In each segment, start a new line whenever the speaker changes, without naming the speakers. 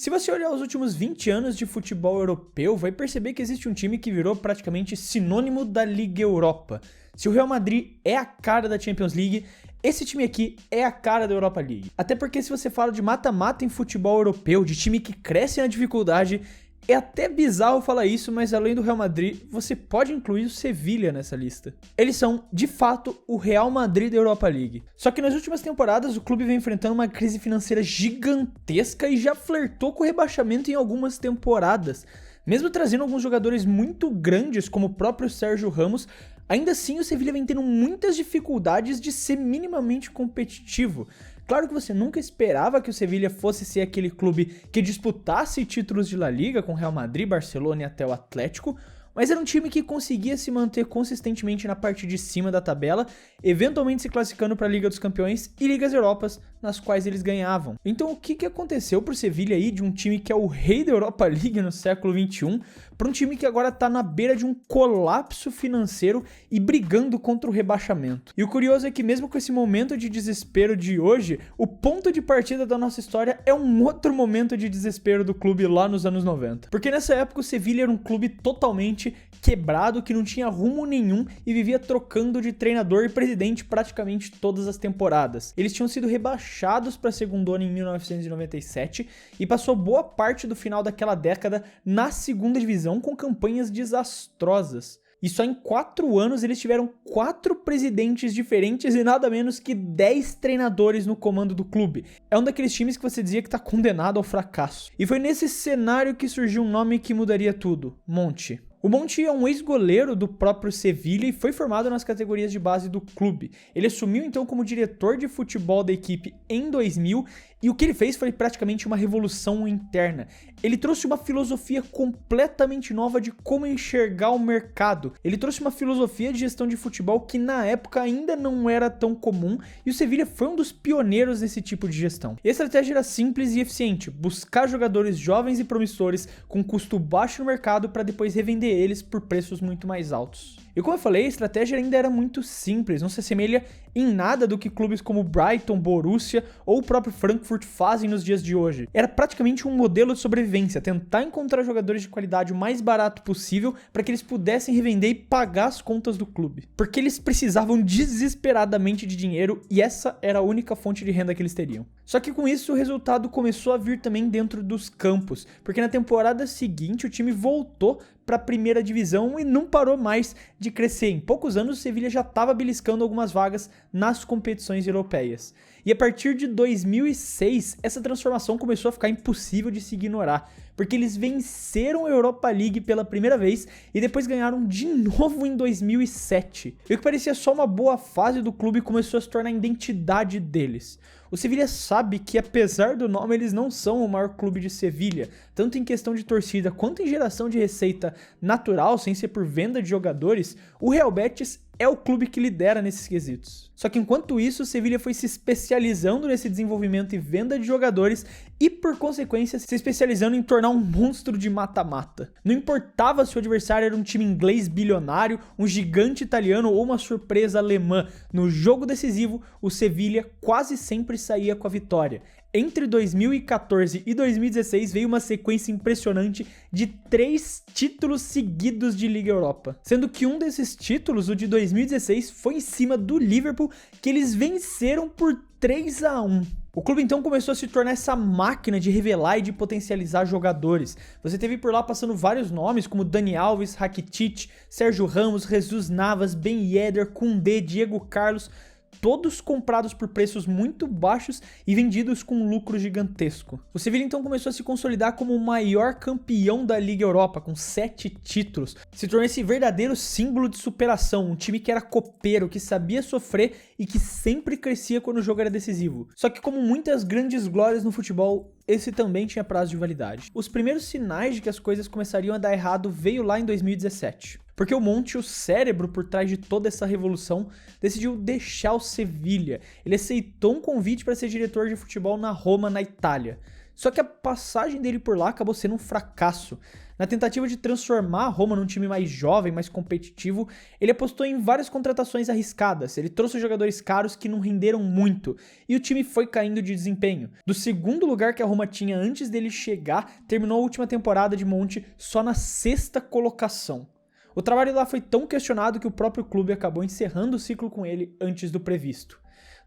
Se você olhar os últimos 20 anos de futebol europeu, vai perceber que existe um time que virou praticamente sinônimo da Liga Europa. Se o Real Madrid é a cara da Champions League, esse time aqui é a cara da Europa League. Até porque se você fala de mata-mata em futebol europeu, de time que cresce na dificuldade, é até bizarro falar isso, mas além do Real Madrid, você pode incluir o Sevilla nessa lista. Eles são, de fato, o Real Madrid da Europa League. Só que nas últimas temporadas, o clube vem enfrentando uma crise financeira gigantesca e já flertou com o rebaixamento em algumas temporadas. Mesmo trazendo alguns jogadores muito grandes, como o próprio Sérgio Ramos, ainda assim o Sevilla vem tendo muitas dificuldades de ser minimamente competitivo. Claro que você nunca esperava que o Sevilla fosse ser aquele clube que disputasse títulos de La Liga com Real Madrid, Barcelona e até o Atlético, mas era um time que conseguia se manter consistentemente na parte de cima da tabela, eventualmente se classificando para a Liga dos Campeões e Ligas Europas, nas quais eles ganhavam. Então o que aconteceu pro Sevilla aí, de um time que é o rei da Europa League no século XXI, para um time que agora tá na beira de um colapso financeiro e brigando contra o rebaixamento? E o curioso é que mesmo com esse momento de desespero de hoje, o ponto de partida da nossa história é um outro momento de desespero do clube lá nos anos 90. Porque nessa época o Sevilla era um clube totalmente quebrado, que não tinha rumo nenhum e vivia trocando de treinador e presidente praticamente todas as temporadas. Eles tinham sido rebaixados para a segundona em 1997 e passou boa parte do final daquela década na segunda divisão com campanhas desastrosas. E só em 4 anos eles tiveram 4 presidentes diferentes e nada menos que 10 treinadores no comando do clube. É um daqueles times que você dizia que está condenado ao fracasso. E foi nesse cenário que surgiu um nome que mudaria tudo: Monchi. O Monchi é um ex-goleiro do próprio Sevilla e foi formado nas categorias de base do clube. Ele assumiu então como diretor de futebol da equipe em 2000 e o que ele fez foi praticamente uma revolução interna. Ele trouxe uma filosofia completamente nova de como enxergar o mercado. Ele trouxe uma filosofia de gestão de futebol que na época ainda não era tão comum e o Sevilla foi um dos pioneiros nesse tipo de gestão. E a estratégia era simples e eficiente: buscar jogadores jovens e promissores com custo baixo no mercado para depois revender eles por preços muito mais altos. E como eu falei, a estratégia ainda era muito simples, não se assemelha em nada do que clubes como Brighton, Borussia ou o próprio Frankfurt fazem nos dias de hoje. Era praticamente um modelo de sobrevivência, tentar encontrar jogadores de qualidade o mais barato possível para que eles pudessem revender e pagar as contas do clube. Porque eles precisavam desesperadamente de dinheiro e essa era a única fonte de renda que eles teriam. Só que com isso o resultado começou a vir também dentro dos campos, porque na temporada seguinte o time voltou para a primeira divisão e não parou mais de crescer. Em poucos anos o Sevilla já estava beliscando algumas vagas nas competições europeias. E a partir de 2006, essa transformação começou a ficar impossível de se ignorar, porque eles venceram a Europa League pela primeira vez e depois ganharam de novo em 2007. E o que parecia só uma boa fase do clube começou a se tornar a identidade deles. O Sevilla sabe que, apesar do nome, eles não são o maior clube de Sevilha, tanto em questão de torcida quanto em geração de receita natural, sem ser por venda de jogadores. O Real Betis é o clube que lidera nesses quesitos. Só que enquanto isso, o Sevilla foi se especializando nesse desenvolvimento e venda de jogadores e, por consequência, se especializando em tornar um monstro de mata-mata. Não importava se o adversário era um time inglês bilionário, um gigante italiano ou uma surpresa alemã. No jogo decisivo, o Sevilla quase sempre saía com a vitória. Entre 2014 e 2016 veio uma sequência impressionante de 3 títulos seguidos de Liga Europa. Sendo que um desses títulos, o de 2016, foi em cima do Liverpool, que eles venceram por 3-1. O clube então começou a se tornar essa máquina de revelar e de potencializar jogadores. Você teve por lá passando vários nomes como Dani Alves, Rakitic, Sérgio Ramos, Jesus Navas, Ben Yedder, Koundé, Diego Carlos, todos comprados por preços muito baixos e vendidos com um lucro gigantesco. O Sevilla então começou a se consolidar como o maior campeão da Liga Europa, com 7 títulos. Se tornou esse verdadeiro símbolo de superação, um time que era copeiro, que sabia sofrer e que sempre crescia quando o jogo era decisivo. Só que, como muitas grandes glórias no futebol, esse também tinha prazo de validade. Os primeiros sinais de que as coisas começariam a dar errado veio lá em 2017. Porque o Monchi, o cérebro por trás de toda essa revolução, decidiu deixar o Sevilla. Ele aceitou um convite para ser diretor de futebol na Roma, na Itália. Só que a passagem dele por lá acabou sendo um fracasso. Na tentativa de transformar a Roma num time mais jovem, mais competitivo, ele apostou em várias contratações arriscadas, ele trouxe jogadores caros que não renderam muito, e o time foi caindo de desempenho. Do segundo lugar que a Roma tinha antes dele chegar, terminou a última temporada de Monte só na 6ª colocação. O trabalho lá foi tão questionado que o próprio clube acabou encerrando o ciclo com ele antes do previsto.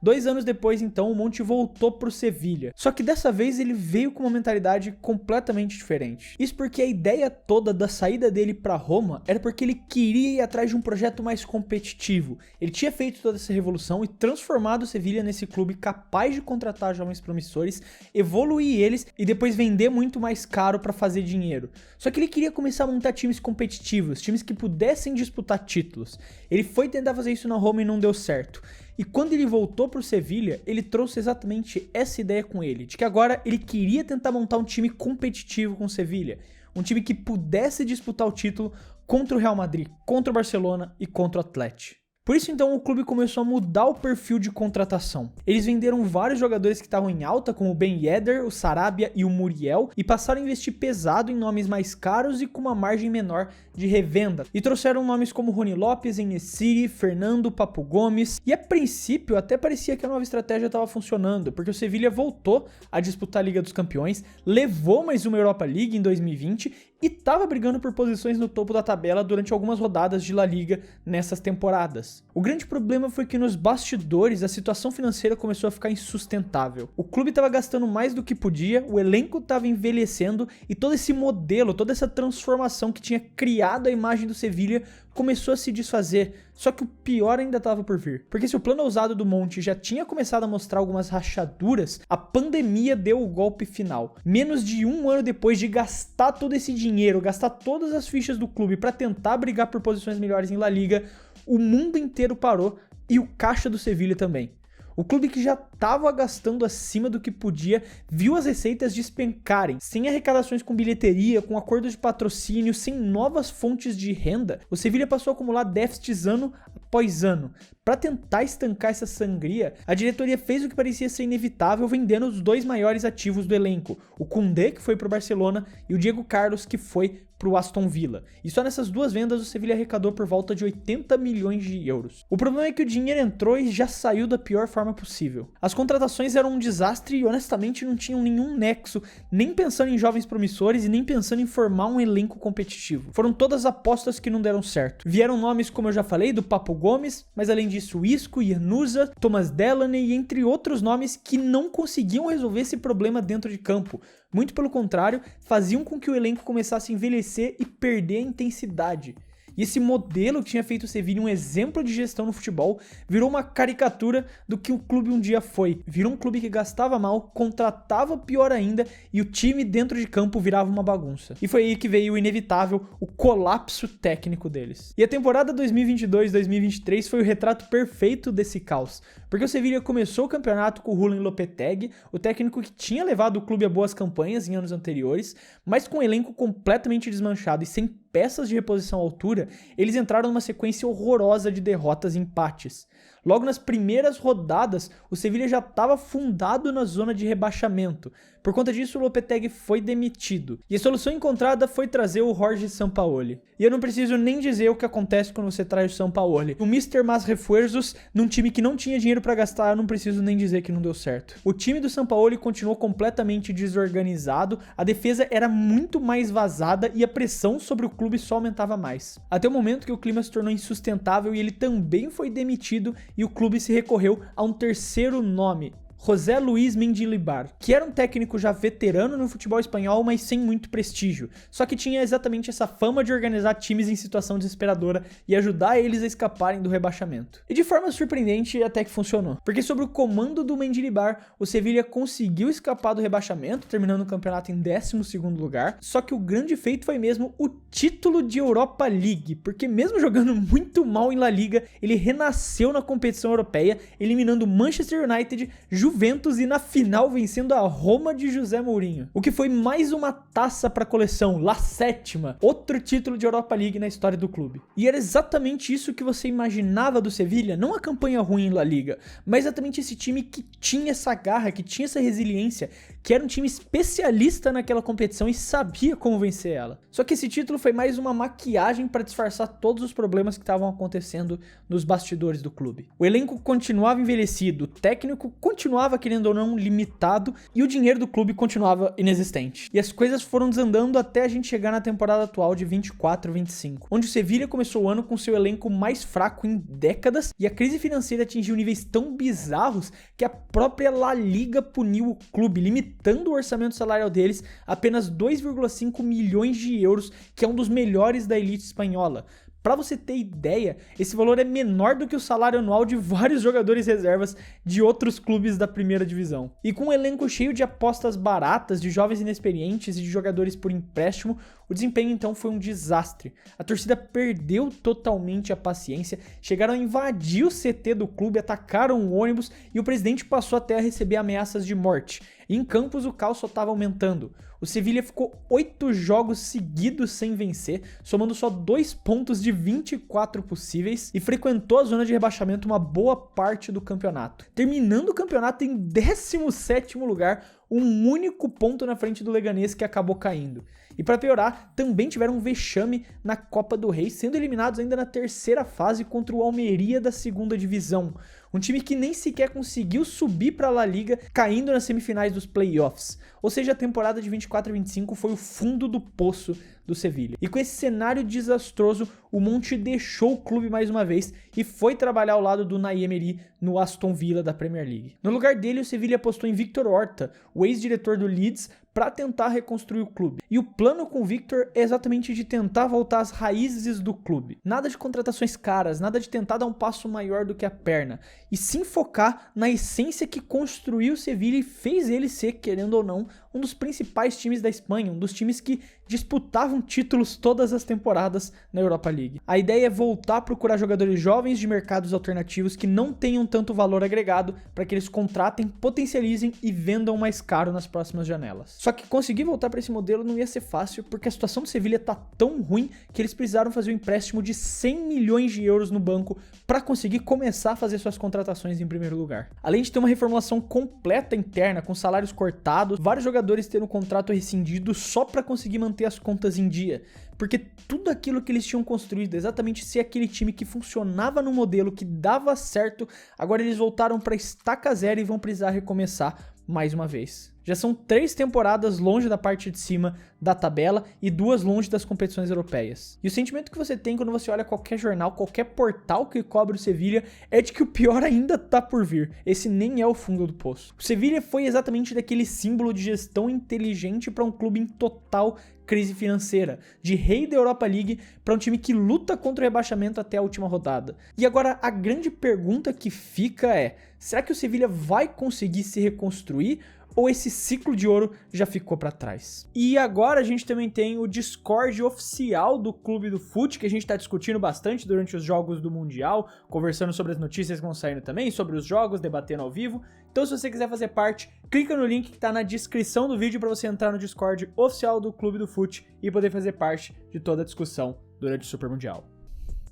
2 anos depois, então, o Monte voltou pro Sevilha. Só que dessa vez ele veio com uma mentalidade completamente diferente. Isso porque a ideia toda da saída dele pra Roma era porque ele queria ir atrás de um projeto mais competitivo. Ele tinha feito toda essa revolução e transformado o Sevilha nesse clube capaz de contratar jovens promissores, evoluir eles e depois vender muito mais caro pra fazer dinheiro. Só que ele queria começar a montar times competitivos, times que pudessem disputar títulos. Ele foi tentar fazer isso na Roma e não deu certo. E quando ele voltou pro Sevilha, ele trouxe exatamente essa ideia com ele, de que agora ele queria tentar montar um time competitivo com o Sevilha, um time que pudesse disputar o título contra o Real Madrid, contra o Barcelona e contra o Atlético. Por isso então o clube começou a mudar o perfil de contratação. Eles venderam vários jogadores que estavam em alta, como o Ben Yedder, o Sarabia e o Muriel, e passaram a investir pesado em nomes mais caros e com uma margem menor de revenda. E trouxeram nomes como Rony Lopes, En-Nesyri, Fernando, Papu Gomes. E a princípio até parecia que a nova estratégia estava funcionando, porque o Sevilha voltou a disputar a Liga dos Campeões, levou mais uma Europa League em 2020 e estava brigando por posições no topo da tabela durante algumas rodadas de La Liga nessas temporadas. O grande problema foi que nos bastidores a situação financeira começou a ficar insustentável. O clube estava gastando mais do que podia, o elenco estava envelhecendo e todo esse modelo, toda essa transformação que tinha criado a imagem do Sevilha começou a se desfazer. Só que o pior ainda estava por vir. Porque se o plano ousado do Monte já tinha começado a mostrar algumas rachaduras, a pandemia deu o golpe final. Menos de 1 ano depois de gastar todo esse dinheiro, gastar todas as fichas do clube para tentar brigar por posições melhores em La Liga, o mundo inteiro parou e o caixa do Sevilha também. O clube que já estava gastando acima do que podia, viu as receitas despencarem. Sem arrecadações com bilheteria, com acordos de patrocínio, sem novas fontes de renda, o Sevilha passou a acumular déficits ano após ano. Para tentar estancar essa sangria, a diretoria fez o que parecia ser inevitável, vendendo os 2 maiores ativos do elenco, o Koundé, que foi para o Barcelona, e o Diego Carlos, que foi para o Aston Villa. E só nessas 2 vendas o Sevilha arrecadou por volta de 80 milhões de euros. O problema é que o dinheiro entrou e já saiu da pior forma possível. As contratações eram um desastre e honestamente não tinham nenhum nexo, nem pensando em jovens promissores e nem pensando em formar um elenco competitivo. Foram todas apostas que não deram certo. Vieram nomes, como eu já falei, do Papu Gomes, mas além disso Isco, Llanusa, Thomas Delaney e entre outros nomes que não conseguiam resolver esse problema dentro de campo. Muito pelo contrário, faziam com que o elenco começasse a envelhecer e perder a intensidade. E esse modelo que tinha feito o Sevilha um exemplo de gestão no futebol virou uma caricatura do que o clube um dia foi. Virou um clube que gastava mal, contratava pior ainda e o time dentro de campo virava uma bagunça. E foi aí que veio o inevitável, o colapso técnico deles. E a temporada 2022-2023 foi o retrato perfeito desse caos. Porque o Sevilha começou o campeonato com o Julen Lopetegui, o técnico que tinha levado o clube a boas campanhas em anos anteriores, mas com o elenco completamente desmanchado e sem peças de reposição à altura, eles entraram numa sequência horrorosa de derrotas e empates. Logo nas primeiras rodadas, o Sevilha já estava afundado na zona de rebaixamento. Por conta disso, o Lopetegui foi demitido. E a solução encontrada foi trazer o Jorge Sampaoli. E eu não preciso nem dizer o que acontece quando você traz o Sampaoli. O Mr. Mas Refuerzos, num time que não tinha dinheiro para gastar, eu não preciso nem dizer que não deu certo. O time do Sampaoli continuou completamente desorganizado, a defesa era muito mais vazada e a pressão sobre o clube só aumentava mais. Até o momento que o clima se tornou insustentável e ele também foi demitido e o clube se recorreu a um terceiro nome, José Luis Mendilibar, que era um técnico já veterano no futebol espanhol, mas sem muito prestígio, só que tinha exatamente essa fama de organizar times em situação desesperadora e ajudar eles a escaparem do rebaixamento. E de forma surpreendente até que funcionou, porque sob o comando do Mendilibar, o Sevilha conseguiu escapar do rebaixamento, terminando o campeonato em 12º lugar, só que o grande feito foi mesmo o título de Europa League, porque mesmo jogando muito mal em La Liga, ele renasceu na competição europeia, eliminando Manchester United, Juventus Juventus e na final vencendo a Roma de José Mourinho. O que foi mais uma taça para a coleção, La Sétima, outro título de Europa League na história do clube. E era exatamente isso que você imaginava do Sevilla, não a campanha ruim em La Liga, mas exatamente esse time que tinha essa garra, que tinha essa resiliência, que era um time especialista naquela competição e sabia como vencer ela. Só que esse título foi mais uma maquiagem para disfarçar todos os problemas que estavam acontecendo nos bastidores do clube. O elenco continuava envelhecido, o técnico continuava, querendo ou não, limitado e o dinheiro do clube continuava inexistente. E as coisas foram desandando até a gente chegar na temporada atual de 24-25, onde o Sevilla começou o ano com seu elenco mais fraco em décadas e a crise financeira atingiu níveis tão bizarros que a própria La Liga puniu o clube, limitando o orçamento salarial deles a apenas 2,5 milhões de euros, que é um dos melhores da elite espanhola. Pra você ter ideia, esse valor é menor do que o salário anual de vários jogadores reservas de outros clubes da primeira divisão. E com um elenco cheio de apostas baratas, de jovens inexperientes e de jogadores por empréstimo, o desempenho então foi um desastre. A torcida perdeu totalmente a paciência, chegaram a invadir o CT do clube, atacaram o ônibus e o presidente passou até a receber ameaças de morte. E em campos o caos só estava aumentando. O Sevilla ficou 8 jogos seguidos sem vencer, somando só 2 pontos de 24 possíveis e frequentou a zona de rebaixamento uma boa parte do campeonato. Terminando o campeonato em 17º lugar, um único ponto na frente do Leganés, que acabou caindo. E para piorar, também tiveram um vexame na Copa do Rei, sendo eliminados ainda na terceira fase contra o Almeria da segunda divisão. Um time que nem sequer conseguiu subir para a La Liga, caindo nas semifinais dos playoffs. Ou seja, a temporada de 24-25 foi o fundo do poço do Sevilla. E com esse cenário desastroso, o Monte deixou o clube mais uma vez e foi trabalhar ao lado do Unai Emery no Aston Villa da Premier League. No lugar dele, o Sevilla apostou em Victor Horta, o ex-diretor do Leeds, para tentar reconstruir o clube. E o plano com o Victor é exatamente de tentar voltar às raízes do clube. Nada de contratações caras, nada de tentar dar um passo maior do que a perna. E sim focar na essência que construiu o Sevilla e fez ele ser, querendo ou não, um dos principais times da Espanha, um dos times que disputavam títulos todas as temporadas na Europa League. A ideia é voltar a procurar jogadores jovens de mercados alternativos que não tenham tanto valor agregado para que eles contratem, potencializem e vendam mais caro nas próximas janelas. Só que conseguir voltar para esse modelo não ia ser fácil, porque a situação do Sevilla tá tão ruim que eles precisaram fazer um empréstimo de 100 milhões de euros no banco para conseguir começar a fazer suas contratações em primeiro lugar. Além de ter uma reformulação completa interna, com salários cortados, vários jogadores tendo o contrato rescindido só para conseguir manter as contas em dia, porque tudo aquilo que eles tinham construído, exatamente ser aquele time que funcionava no modelo, que dava certo, agora eles voltaram para estaca zero e vão precisar recomeçar mais uma vez. Já são 3 temporadas longe da parte de cima da tabela e 2 longe das competições europeias. E o sentimento que você tem quando você olha qualquer jornal, qualquer portal que cobre o Sevilla, é de que o pior ainda tá por vir. Esse nem é o fundo do poço. O Sevilla foi exatamente daquele símbolo de gestão inteligente para um clube em total crise financeira, de rei da Europa League para um time que luta contra o rebaixamento até a última rodada. E agora a grande pergunta que fica é: será que o Sevilla vai conseguir se reconstruir? Ou esse ciclo de ouro já ficou para trás? E agora a gente também tem o Discord oficial do Clube do Fute, que a gente tá discutindo bastante durante os jogos do Mundial, conversando sobre as notícias que vão saindo também, sobre os jogos, debatendo ao vivo. Então se você quiser fazer parte, clica no link que tá na descrição do vídeo para você entrar no Discord oficial do Clube do Fute e poder fazer parte de toda a discussão durante o Super Mundial.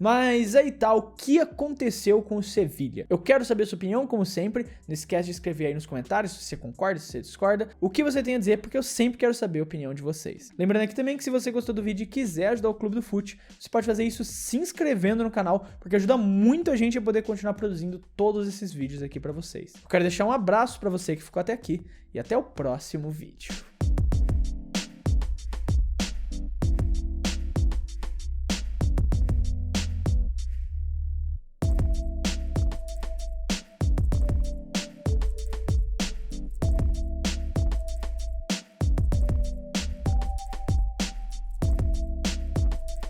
Mas aí tá, o que aconteceu com o Sevilla? Eu quero saber a sua opinião, como sempre. Não esquece de escrever aí nos comentários se você concorda, se você discorda, o que você tem a dizer, porque eu sempre quero saber a opinião de vocês. Lembrando aqui também que se você gostou do vídeo e quiser ajudar o Clube do Fute, você pode fazer isso se inscrevendo no canal, porque ajuda muito a gente a poder continuar produzindo todos esses vídeos aqui pra vocês. Eu quero deixar um abraço pra você que ficou até aqui e até o próximo vídeo.